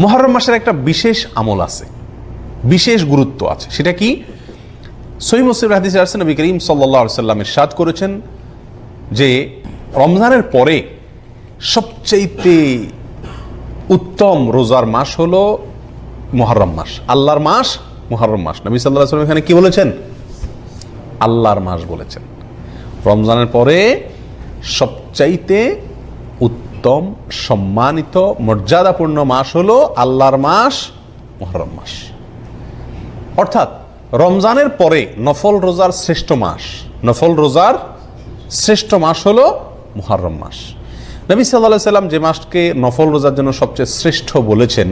মুহররম মাসের একটা বিশেষ আমল আছে, বিশেষ গুরুত্ব আছে। সেটা কি? সহিহ মুসলিমের হাদিসে আসছে, নবী করিম সাল্লাল্লাহু আলাইহি ওয়াসাল্লাম ইরশাদ করেছেন যে রমজানের পরে সবচেয়ে উত্তম রোজার মাস হলো মুহররম মাস, আল্লাহর মাস মুহররম মাস। নবী সাল্লাল্লাহু আলাইহি ওয়াসাল্লাম এখানে কি বলেছেন? আল্লাহর মাস বলেছেন। রমজানের পরে সবচাইতে উত্তম, সম্মানিত, মর্যাদাপূর্ণ মাস হলো আল্লাহর মাস মুহররম মাস। অর্থাৎ রমজানের পরে নফল রোজার শ্রেষ্ঠ মাস, নফল রোজার শ্রেষ্ঠ মাস হলো মুহররম মাস। নবী সাল্লাল্লাহু আলাইহি ওয়াসাল্লাম যে মাসকে নফল রোজার জন্য সবচেয়ে শ্রেষ্ঠ বলেছেন,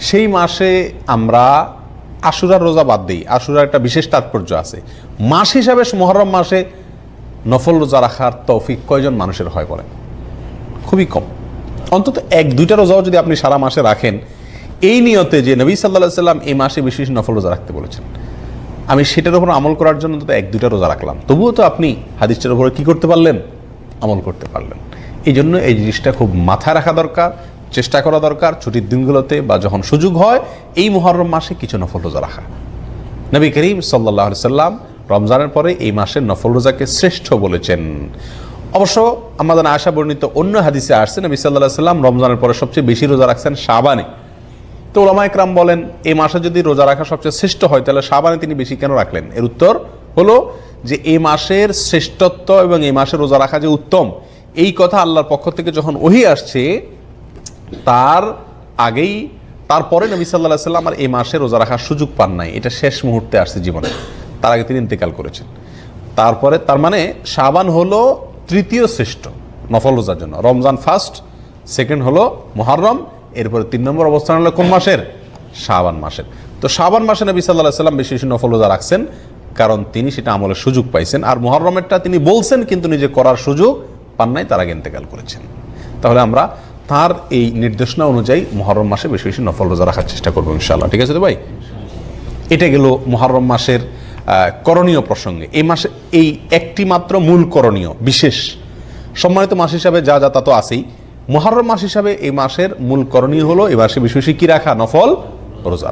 সেই মাসে আমরা আশুরার রোজা বাদ দিই। আশুরার একটা বিশেষ তাৎপর্য আছে। মাস হিসাবে মুহররম মাসে নফল রোজা রাখার তৌফিক কয়জন মানুষের হয় বলেন? খুবই কম। অন্তত এক দুইটা রোজাও যদি আপনি সারা মাসে রাখেন এই নিয়তে যে নবী সাল্লাল্লাহু আলাইহি ওয়াসাল্লাম এই মাসে বেশি বেশি নফল রোজা রাখতে বলেছেন, আমি সেটার উপর আমল করার জন্য অন্তত এক দুইটা রোজা রাখলাম, তবুও তো আপনি হাদিসটার উপরে কি করতে পারলেন? আমল করতে পারলেন। এই জন্য এই জিনিসটা খুব মাথায় রাখা দরকার, চেষ্টা করা দরকার ছুটির দিনগুলোতে বা যখন সুযোগ হয় এই মুহররম মাসে কিছু নফল রোজা রাখা। নবী করিম সাল্লাল্লাহু আলাইহি ওয়াসাল্লাম রমজানের পরে এই মাসের নফল রোজাকে শ্রেষ্ঠ বলেছেন। অবশ্য আমাদের আয়েশা বর্ণিত অন্য হাদিসে আসছে নবী সাল্লাল্লাহু আলাইহি ওয়াসাল্লাম রমজানের পরে সবচেয়ে বেশি রোজা রাখছেন শাবানে। তো উলামা ইকরাম বলেন এই মাসে যদি রোজা রাখা সবচেয়ে শ্রেষ্ঠ হয় তাহলে শাবানে তিনি বেশি কেন রাখলেন? এর উত্তর হলো যে এই মাসের শ্রেষ্ঠত্ব এবং এই মাসে রোজা রাখা যে উত্তম, এই কথা আল্লাহর পক্ষ থেকে যখন ওহী আসছে তার আগেই, তারপরে নবী সাল্লাল্লাহু আলাইহি ওয়াসাল্লাম আর এই মাসে রোজা রাখার সুযোগ পান নাই। এটা শেষ মুহূর্তে আসছে জীবনে, তার আগে তিনি ইন্তেকাল করেছেন। তারপরে তার মানে শাবান হলো তৃতীয় শ্রেষ্ঠ নফল রোজার জন্য। রমজান ফার্স্ট, সেকেন্ড হলো মুহররম, এরপরে 3 নম্বর অবস্থান হলো কোন মাসের? শাবান মাসের। তো শাবান মাসে নবী সাল্লাল্লাহু আলাইহি ওয়াসাল্লাম বেশি বেশি নফল রোজা রাখছেন, কারণ তিনি সেটা আমলের সুযোগ পাইছেন। আর মুহররমেরটা তিনি বলছেন কিন্তু নিজে করার সুযোগ পান নাই, তার আগে ইন্তেকাল করেছেন। তাহলে আমরা তার এই নির্দেশনা অনুযায়ী মুহররম মাসে বেশি বেশি নফল রোজা রাখার চেষ্টা করবো ইনশাআল্লাহ। ঠিক আছে তো ভাই? এটা গেল মুহররম মাসের করণীয় প্রসঙ্গে। এই মাসে এই একটি মাত্র মূল করণীয়, বিশেষ সম্মানিত মাস হিসাবে যা যা তা তো আছেই, মুহররম মাস হিসাবে এই মাসের মূল করণীয় হলো এবার সে বেশি বেশি কি রাখা? নফল রোজা রাখা।